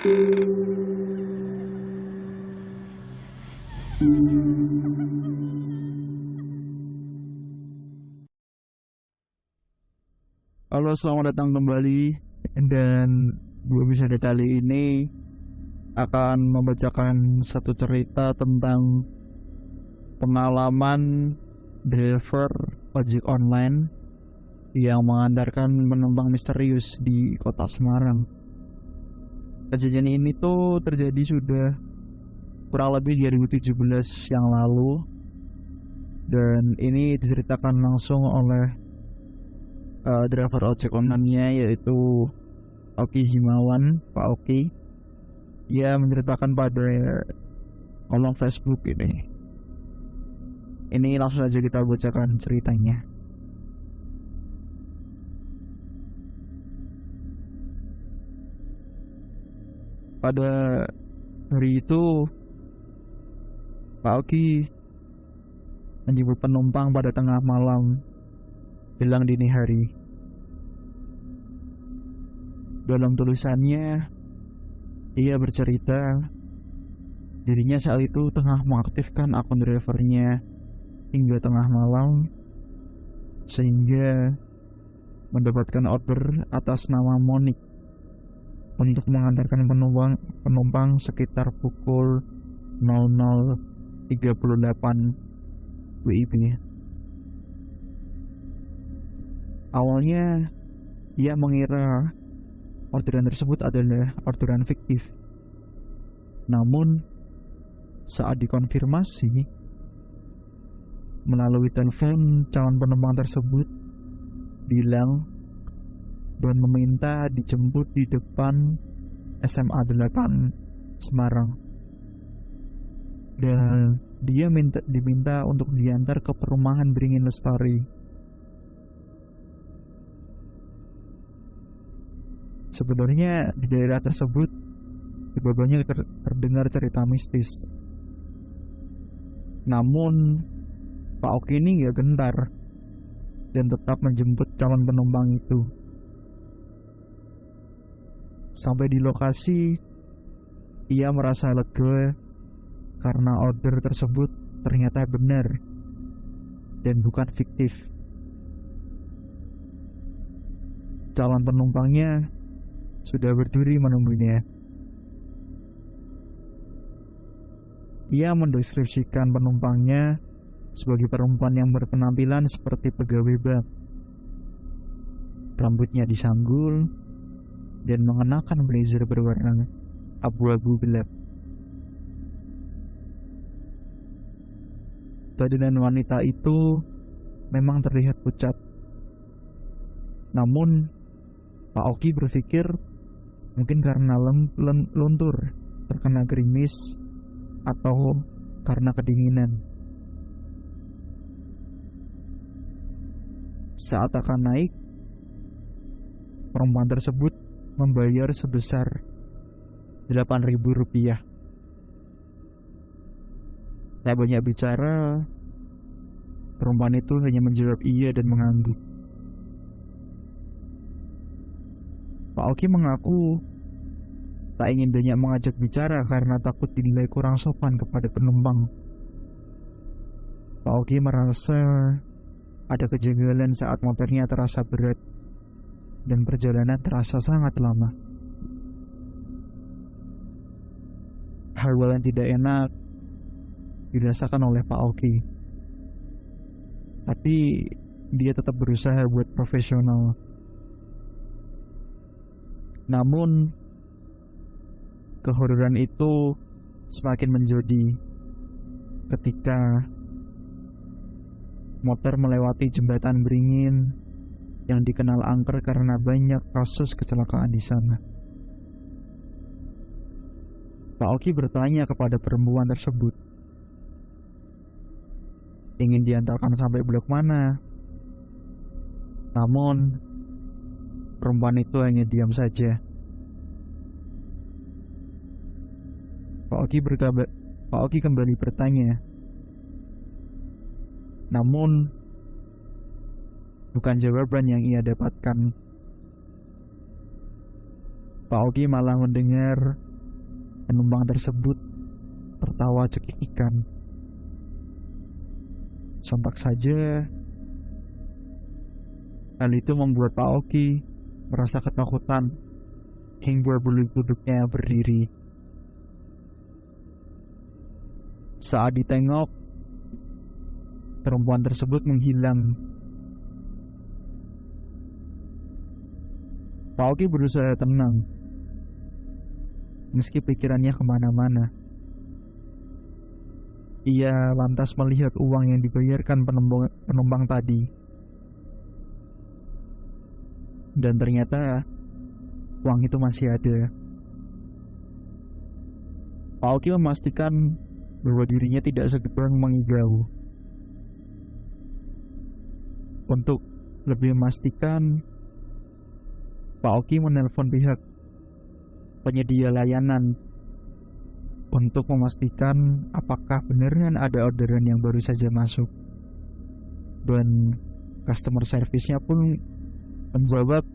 Halo, selamat datang kembali. Dan gue episode kali ini akan membacakan satu cerita tentang pengalaman driver ojek online yang mengantarkan penumpang misterius di kota Semarang. Kejadian ini tuh terjadi sudah kurang lebih 2017 yang lalu, dan ini diceritakan langsung oleh driver ojek online-nya, yaitu Oki Himawan, Pak Oki. Ia menceritakan pada kolom Facebook ini. Ini langsung saja kita bacakan ceritanya. Pada hari itu, Pak Oki menjemput penumpang pada tengah malam jelang dini hari. Dalam tulisannya, ia bercerita dirinya saat itu tengah mengaktifkan akun drivernya hingga tengah malam, sehingga mendapatkan order atas nama Monik untuk mengantarkan penumpang sekitar pukul 00.38 WIB. Awalnya ia mengira orderan tersebut adalah orderan fiktif. Namun saat dikonfirmasi melalui telepon, calon penumpang tersebut bilang dan meminta dijemput di depan SMA 8 Semarang, dan dia diminta untuk diantar ke perumahan Beringin Lestari. Sebenarnya di daerah tersebut sebelumnya terdengar cerita mistis. Namun Pak Oki ini gak gentar dan tetap menjemput calon penumpang itu. Sampai di lokasi, ia merasa lega karena order tersebut ternyata benar dan bukan fiktif. Calon penumpangnya sudah berdiri menunggunya. Ia mendeskripsikan penumpangnya sebagai perempuan yang berpenampilan seperti pegawai bank. Rambutnya disanggul dan mengenakan blazer berwarna abu-abu gelap. Badan wanita itu memang terlihat pucat. Namun Pak Oki berpikir mungkin karena luntur terkena gerimis atau karena kedinginan. Saat akan naik, perempuan tersebut membayar sebesar Rp8.000. Tak banyak bicara, perempuan itu hanya menjawab iya dan mengangguk. Pak Oki mengaku tak ingin banyak mengajak bicara karena takut dinilai kurang sopan kepada penumpang. Pak Oki merasa ada kejanggalan saat motornya terasa berat dan perjalanan terasa sangat lama. Hal yang tidak enak dirasakan oleh Pak Oki, tapi dia tetap berusaha buat profesional. Namun kehorroran itu semakin menjadi ketika motor melewati jembatan Beringin yang dikenal angker karena banyak kasus kecelakaan di sana. Pak Oki bertanya kepada perempuan tersebut, ingin diantarkan sampai blok mana? Namun perempuan itu hanya diam saja. Pak Oki kembali bertanya, namun bukan jawaban yang ia dapatkan. Pak Oki malah mendengar Penumpang tersebut tertawa cekikikan. Sontak saja, hal itu membuat Pak Oki merasa ketakutan hingga bulu kuduknya berdiri. Saat ditengok, perempuan tersebut menghilang. Pak Oki berusaha tenang, meski pikirannya kemana-mana. Ia lantas melihat uang yang dibayarkan penumpang tadi. Dan ternyata uang itu masih ada. Pak Oki memastikan bahwa dirinya tidak sedang mengigau. Untuk lebih memastikan, Pak Oki menelpon pihak penyedia layanan untuk memastikan apakah beneran ada orderan yang baru saja masuk. Dan customer service-nya pun menjawab,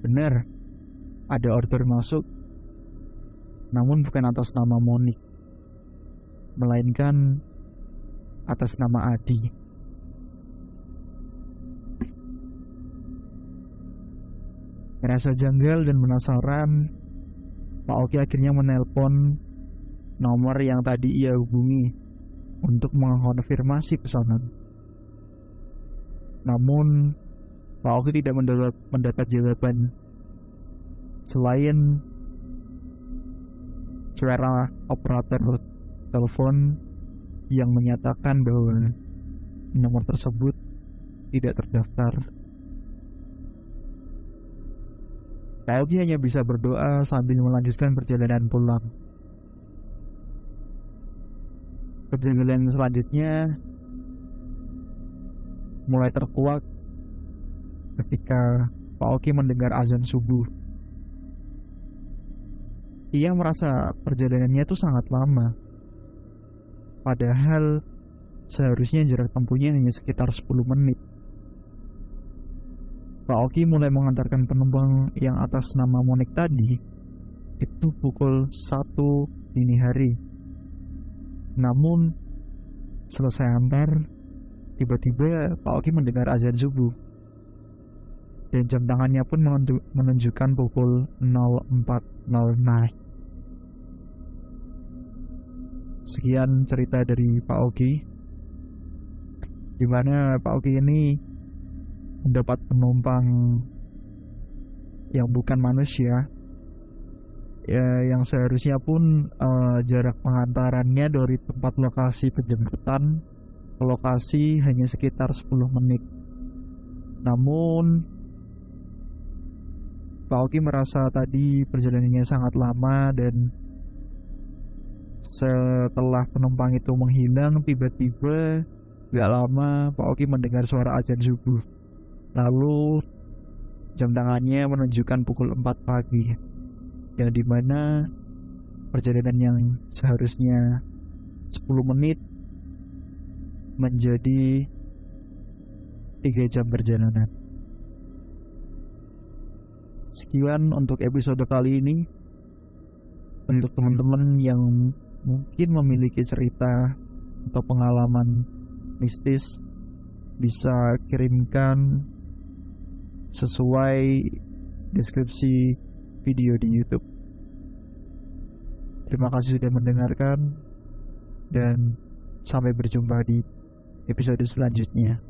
benar, ada order masuk, namun bukan atas nama Monik, melainkan atas nama Adi. Merasa janggal dan penasaran, Pak Oki akhirnya menelpon nomor yang tadi ia hubungi untuk mengkonfirmasi pesanan. Namun Pak Oki tidak mendapat jawaban selain suara operator telepon yang menyatakan bahwa nomor tersebut tidak terdaftar. Pak Oki hanya bisa berdoa sambil melanjutkan perjalanan pulang. Kejanggalan selanjutnya mulai terkuak ketika Pak Oki mendengar azan subuh. Ia merasa perjalanannya itu sangat lama, padahal seharusnya jarak tempuhnya hanya sekitar 10 menit. Pak Oki mulai mengantarkan penumpang yang atas nama Monik tadi itu pukul 1 dini hari. Namun selesai antar, tiba-tiba Pak Oki mendengar azan subuh dan jam tangannya pun menunjukkan pukul 04.00. Sekian cerita dari Pak Oki, di mana Pak Oki ini mendapat penumpang yang bukan manusia, yang seharusnya pun jarak pengantarannya dari tempat lokasi penjemputan ke lokasi hanya sekitar 10 menit. Namun Pak Oki merasa tadi perjalanannya sangat lama, dan setelah penumpang itu menghilang, tiba-tiba gak lama Pak Oki mendengar suara azan subuh. Lalu jam tangannya menunjukkan pukul 4 pagi, yang dimana perjalanan yang seharusnya 10 menit menjadi 3 jam perjalanan. Sekian untuk episode kali ini. Untuk teman-teman yang mungkin memiliki cerita atau pengalaman mistis, bisa kirimkan sesuai deskripsi video di YouTube. Terima kasih sudah mendengarkan, dan sampai berjumpa di episode selanjutnya.